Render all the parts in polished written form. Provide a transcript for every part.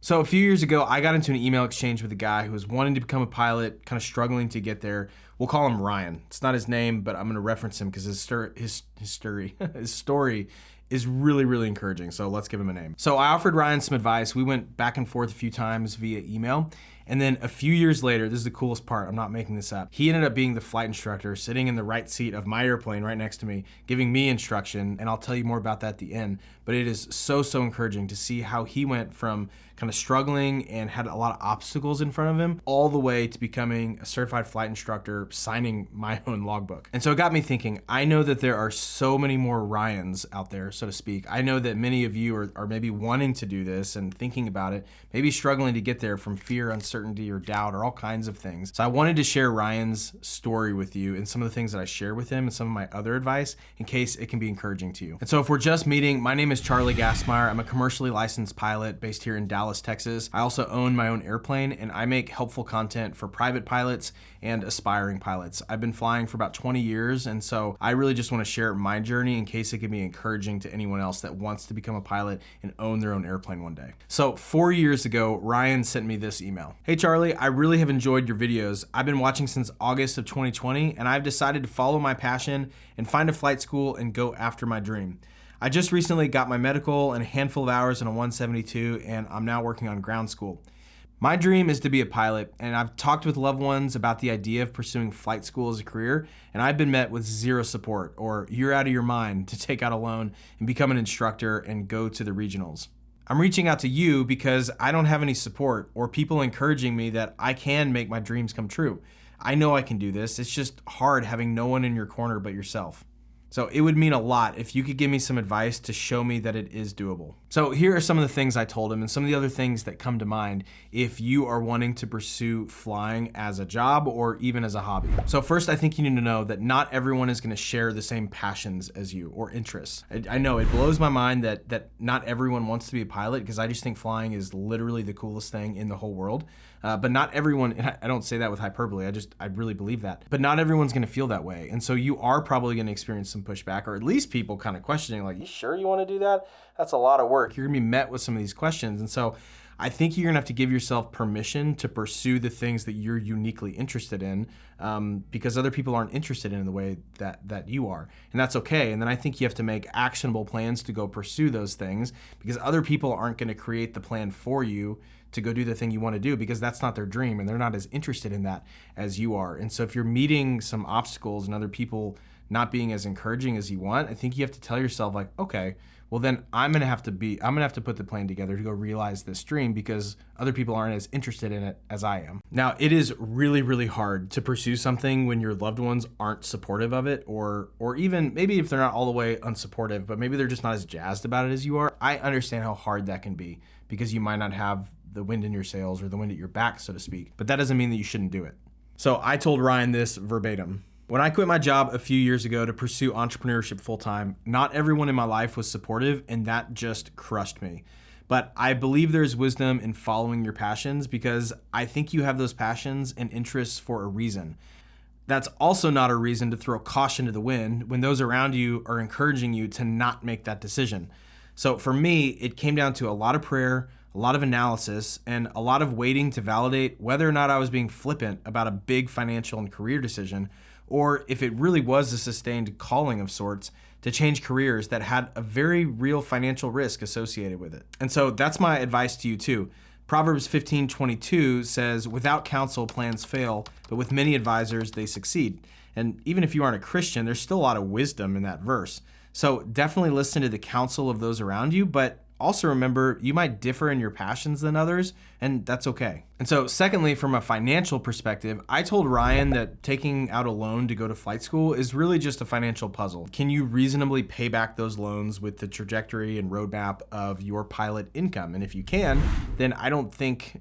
So a few years ago, I got into an email exchange with a guy who was wanting to become a pilot, kind of struggling to get there. We'll call him Ryan. It's not his name, but I'm going to reference him because his story is really, really encouraging. So let's give him a name. So I offered Ryan some advice. We went back and forth a few times via email. And then a few years later, this is the coolest part, I'm not making this up, he ended up being the flight instructor, sitting in the right seat of my airplane right next to me, giving me instruction, and I'll tell you more about that at the end. But it is so encouraging to see how he went from kind of struggling and had a lot of obstacles in front of him, all the way to becoming a certified flight instructor, signing my own logbook. And so it got me thinking, I know that there are so many more Ryans out there, so to speak. I know that many of you are maybe wanting to do this and thinking about it, maybe struggling to get there from fear, uncertainty, or doubt, or all kinds of things. So I wanted to share Ryan's story with you and some of the things that I share with him and some of my other advice in case it can be encouraging to you. And so if we're just meeting, my name is Charlie Gassmeyer. I'm a commercially licensed pilot based here in Dallas, Texas. I also own my own airplane, and I make helpful content for private pilots and aspiring pilots. I've been flying for about 20 years, and so I really just want to share my journey in case it can be encouraging to anyone else that wants to become a pilot and own their own airplane one day. So 4 years ago, Ryan sent me this email. Hey Charlie, I really have enjoyed your videos. I've been watching since August of 2020, and I've decided to follow my passion and find a flight school and go after my dream. I just recently got my medical and a handful of hours in a 172, and I'm now working on ground school. My dream is to be a pilot, and I've talked with loved ones about the idea of pursuing flight school as a career, and I've been met with zero support, or you're out of your mind to take out a loan and become an instructor and go to the regionals. I'm reaching out to you because I don't have any support or people encouraging me that I can make my dreams come true. I know I can do this. It's just hard having no one in your corner but yourself. So it would mean a lot if you could give me some advice to show me that it is doable. So here are some of the things I told him and some of the other things that come to mind if you are wanting to pursue flying as a job or even as a hobby. So first, I think you need to know that not everyone is going to share the same passions as you or interests. I know it blows my mind that not everyone wants to be a pilot, because I just think flying is literally the coolest thing in the whole world. But not everyone, and I don't say that with hyperbole, I really believe that. But not everyone's gonna feel that way. And so you are probably gonna experience some pushback, or at least people kind of questioning, like, you sure you wanna do that? That's a lot of work. You're gonna be met with some of these questions. And so I think you're gonna have to give yourself permission to pursue the things that you're uniquely interested in, because other people aren't interested in the way that you are. And that's okay. And then I think you have to make actionable plans to go pursue those things, because other people aren't gonna create the plan for you to go do the thing you want to do, because that's not their dream and they're not as interested in that as you are. And so if you're meeting some obstacles and other people not being as encouraging as you want, I think you have to tell yourself, like, okay, well then I'm gonna have to put the plan together to go realize this dream, because other people aren't as interested in it as I am. Now, it is really, really hard to pursue something when your loved ones aren't supportive of it, or even maybe if they're not all the way unsupportive, but maybe they're just not as jazzed about it as you are. I understand how hard that can be, because you might not have the wind in your sails or the wind at your back, so to speak. But that doesn't mean that you shouldn't do it. So I told Ryan this verbatim. When I quit my job a few years ago to pursue entrepreneurship full-time, not everyone in my life was supportive, and that just crushed me. But I believe there's wisdom in following your passions, because I think you have those passions and interests for a reason. That's also not a reason to throw caution to the wind when those around you are encouraging you to not make that decision. So for me, it came down to a lot of prayer, a lot of analysis, and a lot of waiting to validate whether or not I was being flippant about a big financial and career decision, or if it really was a sustained calling of sorts to change careers that had a very real financial risk associated with it. And so that's my advice to you too. Proverbs 15:22 says, without counsel, plans fail, but with many advisors, they succeed. And even if you aren't a Christian, there's still a lot of wisdom in that verse. So definitely listen to the counsel of those around you, but also remember, you might differ in your passions than others, and that's okay. And so secondly, from a financial perspective, I told Ryan that taking out a loan to go to flight school is really just a financial puzzle. Can you reasonably pay back those loans with the trajectory and roadmap of your pilot income? And if you can, then I don't think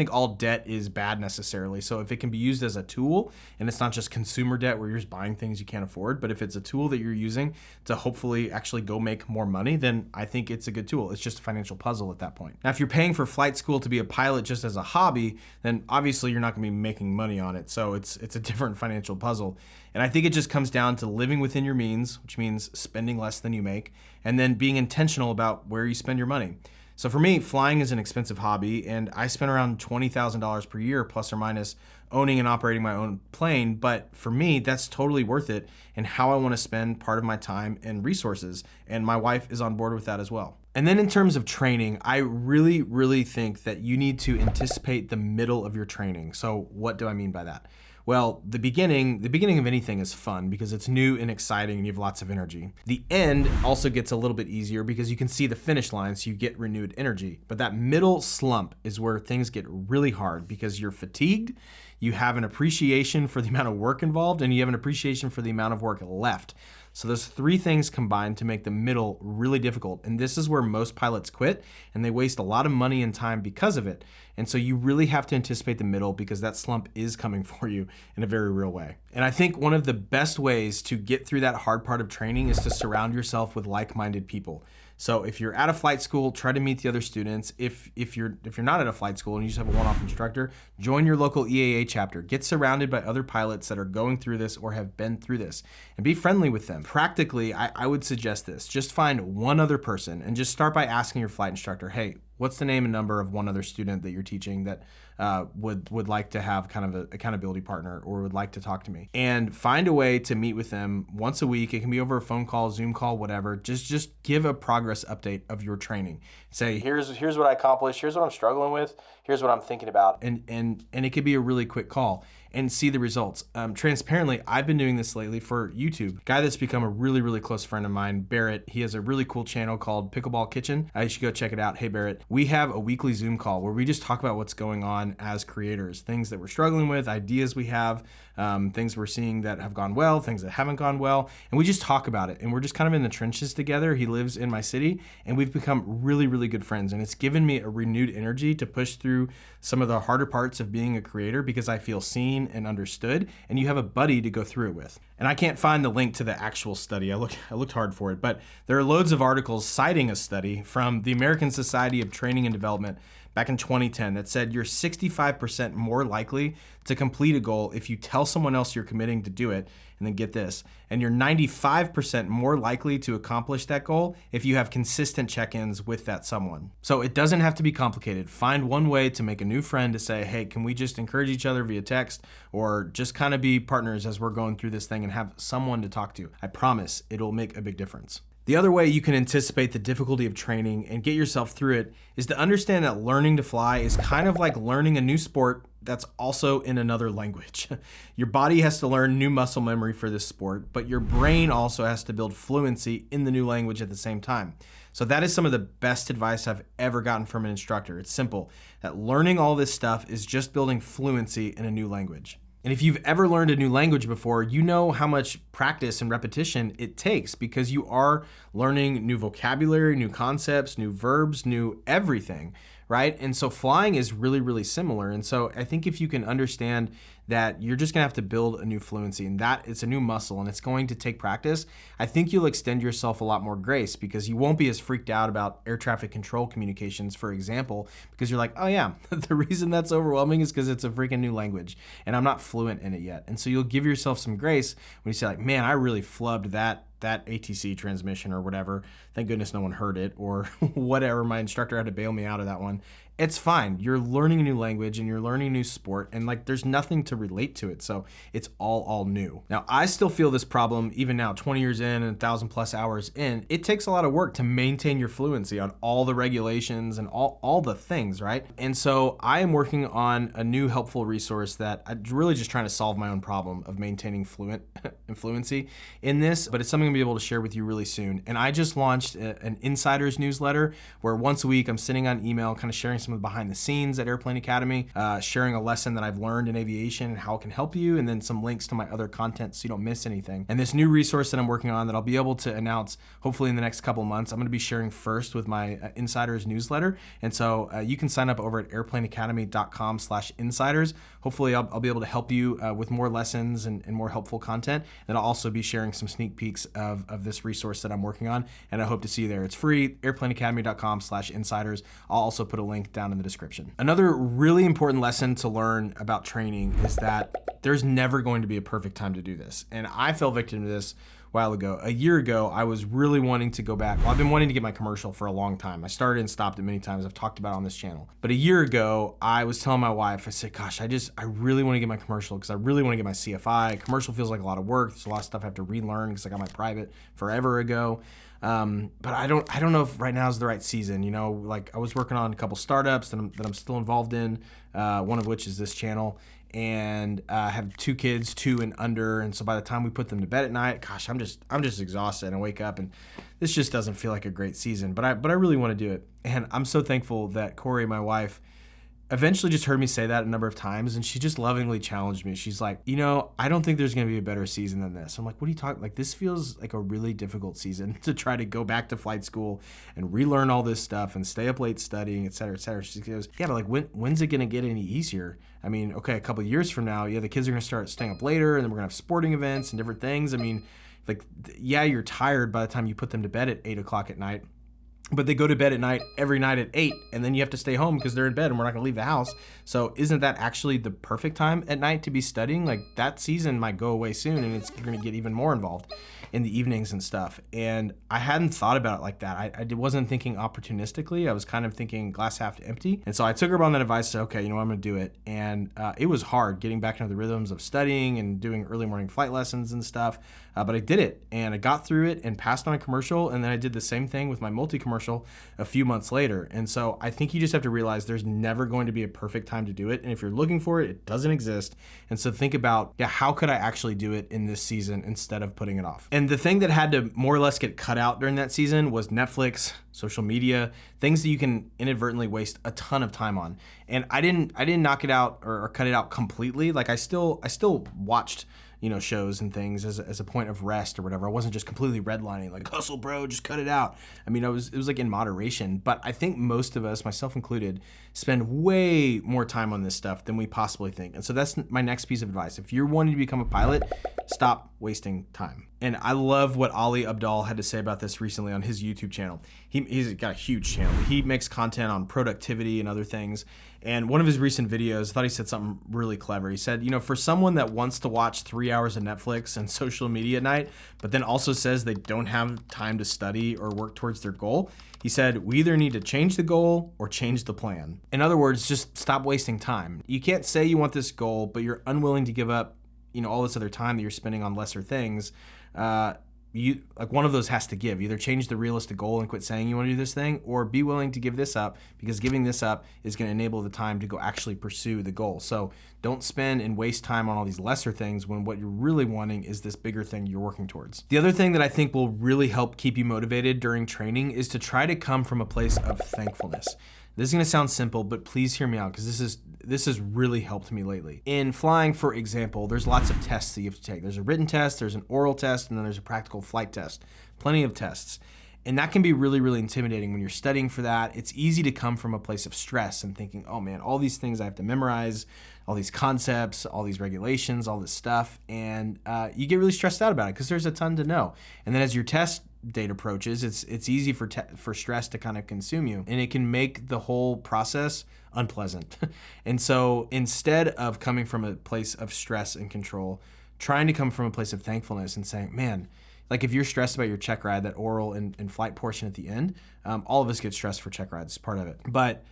all debt is bad necessarily. So if it can be used as a tool, and it's not just consumer debt where you're just buying things you can't afford, but if it's a tool that you're using to hopefully actually go make more money, then I think it's a good tool. It's just a financial puzzle at that point. Now, if you're paying for flight school to be a pilot just as a hobby, then obviously you're not gonna be making money on it. So it's a different financial puzzle. And I think it just comes down to living within your means, which means spending less than you make, and then being intentional about where you spend your money. So for me, flying is an expensive hobby, and I spend around $20,000 per year, plus or minus, owning and operating my own plane. But for me, that's totally worth it and how I want to spend part of my time and resources. And my wife is on board with that as well. And then in terms of training, I really, really think that you need to anticipate the middle of your training. So what do I mean by that? Well, the beginning of anything is fun because it's new and exciting and you have lots of energy. The end also gets a little bit easier because you can see the finish line, so you get renewed energy. But that middle slump is where things get really hard because you're fatigued, you have an appreciation for the amount of work involved, and you have an appreciation for the amount of work left. So those three things combined to make the middle really difficult. And this is where most pilots quit and they waste a lot of money and time because of it. And so you really have to anticipate the middle because that slump is coming for you in a very real way. And I think one of the best ways to get through that hard part of training is to surround yourself with like-minded people. So if you're at a flight school, try to meet the other students. If you're not at a flight school and you just have a one-off instructor, join your local EAA chapter. Get surrounded by other pilots that are going through this or have been through this and be friendly with them. Practically, I would suggest this. Just find one other person and just start by asking your flight instructor, hey, what's the name and number of one other student that you're teaching that would like to have kind of an accountability partner or would like to talk to me? And find a way to meet with them once a week. It can be over a phone call, Zoom call, whatever. Just give a progress update of your training. Say, here's what I accomplished, here's what I'm struggling with, here's what I'm thinking about. And it could be a really quick call and see the results. Transparently, I've been doing this lately for YouTube. Guy that's become a really, really close friend of mine, Barrett, he has a really cool channel called Pickleball Kitchen. You should go check it out. Hey, Barrett. We have a weekly Zoom call where we just talk about what's going on as creators, things that we're struggling with, ideas we have, things we're seeing that have gone well, things that haven't gone well, and we just talk about it. And we're just kind of in the trenches together. He lives in my city, and we've become really, really good friends. And it's given me a renewed energy to push through some of the harder parts of being a creator because I feel seen and understood, and you have a buddy to go through it with. And I can't find the link to the actual study. I looked hard for it, but there are loads of articles citing a study from the American Society of Training and Development back in 2010 that said you're 65% more likely to complete a goal if you tell someone else you're committing to do it. And then get this, and you're 95% more likely to accomplish that goal if you have consistent check-ins with that someone. So it doesn't have to be complicated. Find one way to make a new friend to say, hey, can we just encourage each other via text or just kind of be partners as we're going through this thing and have someone to talk to. I promise it'll make a big difference. The other way you can anticipate the difficulty of training and get yourself through it is to understand that learning to fly is kind of like learning a new sport that's also in another language. Your body has to learn new muscle memory for this sport, but your brain also has to build fluency in the new language at the same time. So that is some of the best advice I've ever gotten from an instructor. It's simple, that learning all this stuff is just building fluency in a new language. And if you've ever learned a new language before, you know how much practice and repetition it takes because you are learning new vocabulary, new concepts, new verbs, new everything, right? And so flying is really, really similar. And so I think if you can understand that you're just gonna have to build a new fluency and that it's a new muscle and it's going to take practice, I think you'll extend yourself a lot more grace because you won't be as freaked out about air traffic control communications, for example, because you're like, oh yeah, the reason that's overwhelming is because it's a freaking new language and I'm not fluent in it yet. And so you'll give yourself some grace when you say like, man, I really flubbed that ATC transmission or whatever. Thank goodness no one heard it or whatever. My instructor had to bail me out of that one. It's fine. You're learning a new language and you're learning a new sport and like there's nothing to relate to it. So it's all new. Now, I still feel this problem even now, 20 years in and 1,000+ hours in. It takes a lot of work to maintain your fluency on all the regulations and all the things, right? And so I am working on a new helpful resource that I'm really just trying to solve my own problem of maintaining fluency in this, but it's something I'll be able to share with you really soon. And I just launched an insiders newsletter where once a week I'm sitting on email, kind of sharing some of the behind the scenes at Airplane Academy, sharing a lesson that I've learned in aviation and how it can help you, and then some links to my other content so you don't miss anything. And this new resource that I'm working on that I'll be able to announce hopefully in the next couple months, I'm gonna be sharing first with my insiders newsletter. And so you can sign up over at airplaneacademy.com/insiders. Hopefully I'll be able to help you with more lessons and more helpful content. And I'll also be sharing some sneak peeks of this resource that I'm working on. And I hope to see you there. It's free, airplaneacademy.com/insiders. I'll also put a link down in the description. Another really important lesson to learn about training is that there's never going to be a perfect time to do this. And I fell victim to this while ago. A year ago, I was really wanting to go back. Well, I've been wanting to get my commercial for a long time. I started and stopped it many times. I've talked about it on this channel. But a year ago, I was telling my wife, I said, gosh, I really want to get my commercial because I really want to get my CFI. Commercial feels like a lot of work. There's a lot of stuff I have to relearn because I got my private forever ago. But I don't know if right now is the right season. You know, like I was working on a couple startups that I'm still involved in, one of which is this channel. And I have 2 kids, 2 and under, and so by the time we put them to bed at night, gosh, I'm just exhausted. And I wake up, and this just doesn't feel like a great season. But I really want to do it, and I'm so thankful that Corey, my wife, eventually just heard me say that a number of times, and she just lovingly challenged me. She's like, you know, I don't think there's going to be a better season than this. I'm like, what are you talking? Like, this feels like a really difficult season to try to go back to flight school and relearn all this stuff and stay up late studying, et cetera, et cetera. She goes, yeah, but like, when's it going to get any easier? I mean, okay, a couple of years from now, yeah, the kids are going to start staying up later, and then we're going to have sporting events and different things. I mean, like, yeah, you're tired by the time you put them to bed at 8 o'clock at night. But they go to bed at night every night at 8, and then you have to stay home because they're in bed and we're not going to leave the house. So isn't that actually the perfect time at night to be studying? Like, that season might go away soon, and it's going to get even more involved in the evenings and stuff. And I hadn't thought about it like that. I wasn't thinking opportunistically. I was kind of thinking glass half empty. And so I took her on that advice, said, okay, you know what, I'm going to do it. And it was hard getting back into the rhythms of studying and doing early morning flight lessons and stuff. But I did it, and I got through it and passed on a commercial, and then I did the same thing with my multi-commercial a few months later. And so I think you just have to realize there's never going to be a perfect time to do it, and if you're looking for it, it doesn't exist. And so think about, yeah, how could I actually do it in this season instead of putting it off? And the thing that had to more or less get cut out during that season was Netflix, social media, things that you can inadvertently waste a ton of time on. And I didn't knock it out or cut it out completely. Like I still watched, you know, shows and things as a point of rest or whatever. I wasn't just completely redlining, like, hustle, bro, just cut it out. I mean, it was like in moderation. But I think most of us, myself included, spend way more time on this stuff than we possibly think. And so that's my next piece of advice. If you're wanting to become a pilot, stop wasting time. And I love what Ali Abdal had to say about this recently on his YouTube channel. He's got a huge channel. He makes content on productivity and other things. And one of his recent videos, I thought he said something really clever. He said, you know, for someone that wants to watch 3 hours of Netflix and social media at night, but then also says they don't have time to study or work towards their goal, he said, we either need to change the goal or change the plan. In other words, just stop wasting time. You can't say you want this goal, but you're unwilling to give up, you know, all this other time that you're spending on lesser things. Like one of those has to give. Either change the realistic goal and quit saying you want to do this thing, or be willing to give this up, because giving this up is going to enable the time to go actually pursue the goal. So don't spend and waste time on all these lesser things when what you're really wanting is this bigger thing you're working towards. The other thing that I think will really help keep you motivated during training is to try to come from a place of thankfulness. This is going to sound simple, but please hear me out, because this has really helped me lately. In flying, for example, there's lots of tests that you have to take. There's a written test, there's an oral test, and then there's a practical flight test. Plenty of tests. And that can be really, really intimidating when you're studying for that. It's easy to come from a place of stress and thinking, oh man, all these things I have to memorize, all these concepts, all these regulations, all this stuff. And you get really stressed out about it because there's a ton to know. And then as your test date approaches, it's easy for stress to kind of consume you, and it can make the whole process unpleasant. And so instead of coming from a place of stress and control, trying to come from a place of thankfulness and saying, man, like if you're stressed about your check ride, that oral and flight portion at the end, all of us get stressed for check rides, part of it. But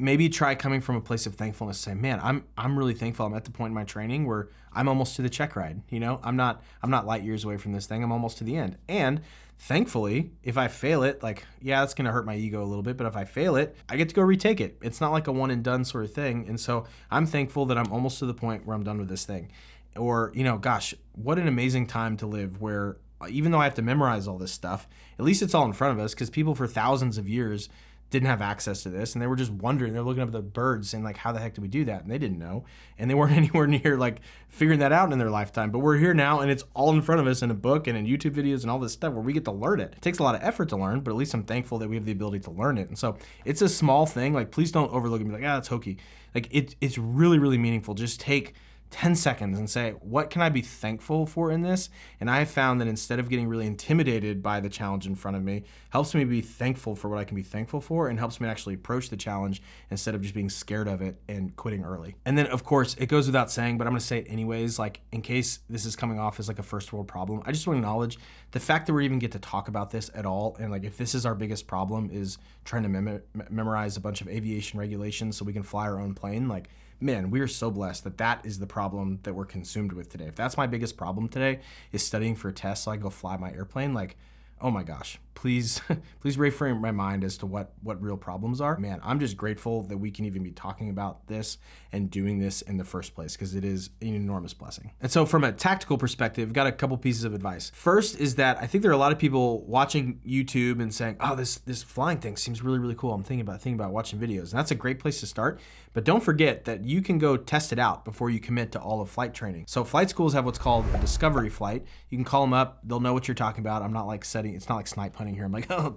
maybe try coming from a place of thankfulness, saying, man, I'm really thankful. I'm at the point in my training where I'm almost to the check ride. You know, I'm not light years away from this thing. I'm almost to the end. And thankfully, if I fail it, like, yeah, it's gonna hurt my ego a little bit, but if I fail it, I get to go retake it. It's not like a one and done sort of thing. And so I'm thankful that I'm almost to the point where I'm done with this thing. Or, you know, gosh, what an amazing time to live where even though I have to memorize all this stuff, at least it's all in front of us, because people for thousands of years didn't have access to this, and they were just wondering. They're looking up at the birds saying, like, how the heck did we do that? And they didn't know, and they weren't anywhere near like figuring that out in their lifetime. But we're here now, and it's all in front of us in a book and in YouTube videos and all this stuff where we get to learn it. It takes a lot of effort to learn, but at least I'm thankful that we have the ability to learn it. And so it's a small thing. Like, please don't overlook it and be like, ah, that's hokey. Like, it's really, really meaningful. Just take 10 seconds and say, what can I be thankful for in this? And I have found that instead of getting really intimidated by the challenge in front of me, helps me be thankful for what I can be thankful for, and helps me actually approach the challenge instead of just being scared of it and quitting early. And then of course, it goes without saying, but I'm gonna say it anyways, like in case this is coming off as like a first world problem, I just want to acknowledge the fact that we even get to talk about this at all. And like, if this is our biggest problem, is trying to memorize a bunch of aviation regulations so we can fly our own plane, like, man, we are so blessed that that is the problem that we're consumed with today. If that's my biggest problem today, is studying for a test so I can go fly my airplane, like, oh my gosh, please reframe my mind as to what real problems are. Man, I'm just grateful that we can even be talking about this and doing this in the first place, because it is an enormous blessing. And so from a tactical perspective, I've got a couple pieces of advice. First is that I think there are a lot of people watching YouTube and saying, oh, this flying thing seems really, really cool. I'm thinking about watching videos. And that's a great place to start. But don't forget that you can go test it out before you commit to all of flight training. So flight schools have what's called a discovery flight. You can call them up. They'll know what you're talking about. I'm not like it's not like snipe hunting here. I'm like, oh,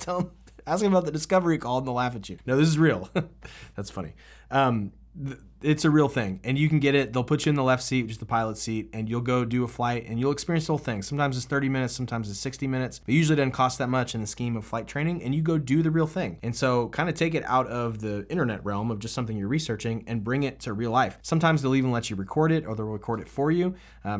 ask them about the discovery call and they'll laugh at you. No, this is real. That's funny. It's a real thing, and you can get it. They'll put you in the left seat, just the pilot seat, and you'll go do a flight and you'll experience the whole thing. Sometimes it's 30 minutes, sometimes it's 60 minutes, but usually it doesn't cost that much in the scheme of flight training, and you go do the real thing. And so kind of take it out of the internet realm of just something you're researching and bring it to real life. Sometimes they'll even let you record it, or they'll record it for you.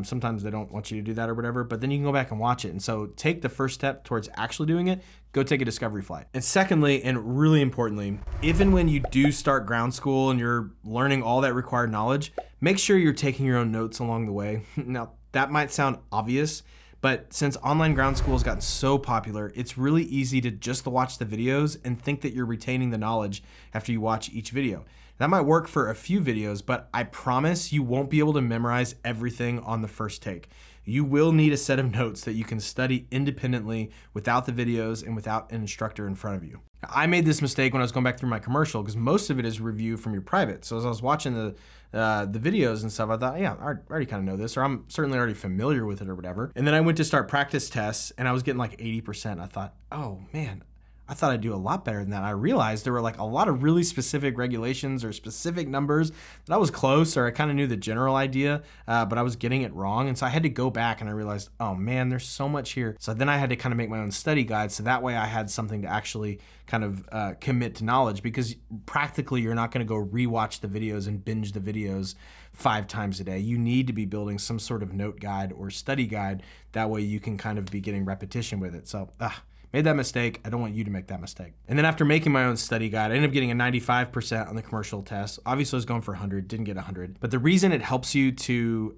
Sometimes they don't want you to do that or whatever, but then you can go back and watch it. And so take the first step towards actually doing it. Go take a discovery flight. And secondly, and really importantly, if and when you do start ground school and you're learning all that required knowledge, make sure you're taking your own notes along the way. Now, that might sound obvious, but since online ground school has gotten so popular, it's really easy to just watch the videos and think that you're retaining the knowledge after you watch each video. That might work for a few videos, but I promise you won't be able to memorize everything on the first take. You will need a set of notes that you can study independently without the videos and without an instructor in front of you. I made this mistake when I was going back through my commercial, because most of it is review from your private. So as I was watching the videos and stuff, I thought, yeah, I already kind of know this, or I'm certainly already familiar with it or whatever. And then I went to start practice tests and I was getting like 80%. I thought, oh man, I thought I'd do a lot better than that. I realized there were like a lot of really specific regulations or specific numbers that I was close, or I kind of knew the general idea, but I was getting it wrong. And so I had to go back and I realized, oh man, there's so much here. So then I had to kind of make my own study guide. So that way I had something to actually kind of commit to knowledge, because practically you're not going to go rewatch the videos and binge the videos 5 times a day. You need to be building some sort of note guide or study guide. That way you can kind of be getting repetition with it. So, made that mistake. I don't want you to make that mistake. And then after making my own study guide, I ended up getting a 95% on the commercial test. Obviously I was going for 100, didn't get 100. But the reason it helps you to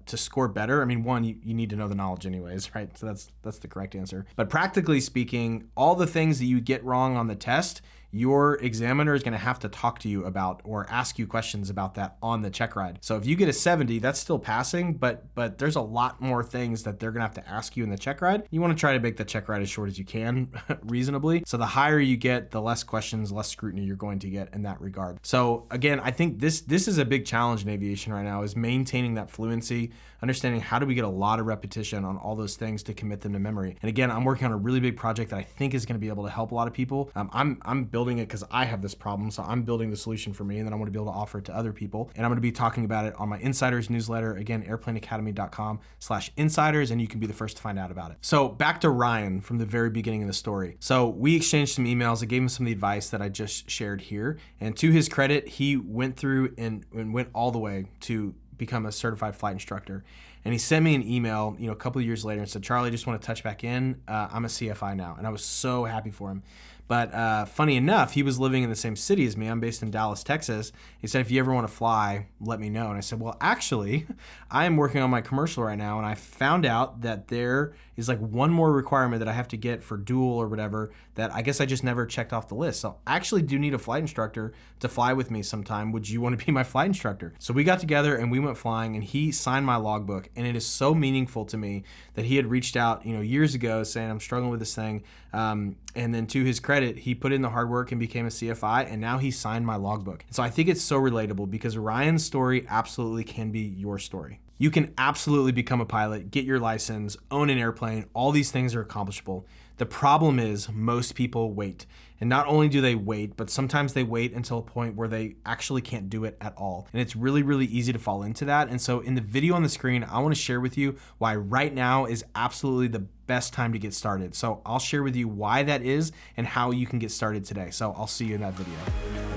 score better, I mean, one, you need to know the knowledge anyways, right? So that's the correct answer. But practically speaking, all the things that you get wrong on the test, your examiner is going to have to talk to you about or ask you questions about that on the check ride. So if you get a 70, that's still passing, but there's a lot more things that they're going to have to ask you in the check ride. You want to try to make the check ride as short as you can reasonably. So the higher you get, the less questions, less scrutiny you're going to get in that regard. So again, I think this is a big challenge in aviation right now, is maintaining that fluency, understanding how do we get a lot of repetition on all those things to commit them to memory. And again, I'm working on a really big project that I think is going to be able to help a lot of people. I'm building it because I have this problem, so I'm building the solution for me, and then I want to be able to offer it to other people. And I'm going to be talking about it on my Insiders newsletter, again, airplaneacademy.com/insiders, and you can be the first to find out about it. So back to Ryan from the very beginning of the story. So we exchanged some emails. I gave him some of the advice that I just shared here, and to his credit, he went through and went all the way to become a certified flight instructor. And he sent me an email, a couple of years later and said, Charlie, I just want to touch back in. I'm a CFI now. And I was so happy for him. But funny enough, he was living in the same city as me. I'm based in Dallas, Texas. He said, if you ever want to fly, let me know. And I said, well, actually, I am working on my commercial right now. And I found out that there is like one more requirement that I have to get for dual or whatever that I guess I just never checked off the list. So I actually do need a flight instructor to fly with me sometime. Would you want to be my flight instructor? So we got together and we went flying, and he signed my logbook. And it is so meaningful to me that he had reached out, years ago saying, I'm struggling with this thing. And then to his credit, he put in the hard work and became a CFI, and now he signed my logbook. So I think it's so relatable, because Ryan's story absolutely can be your story. You can absolutely become a pilot, get your license, own an airplane. All these things are accomplishable. The problem is most people wait. And not only do they wait, but sometimes they wait until a point where they actually can't do it at all. And it's really, really easy to fall into that. And so in the video on the screen, I want to share with you why right now is absolutely the best time to get started. So I'll share with you why that is and how you can get started today. So I'll see you in that video.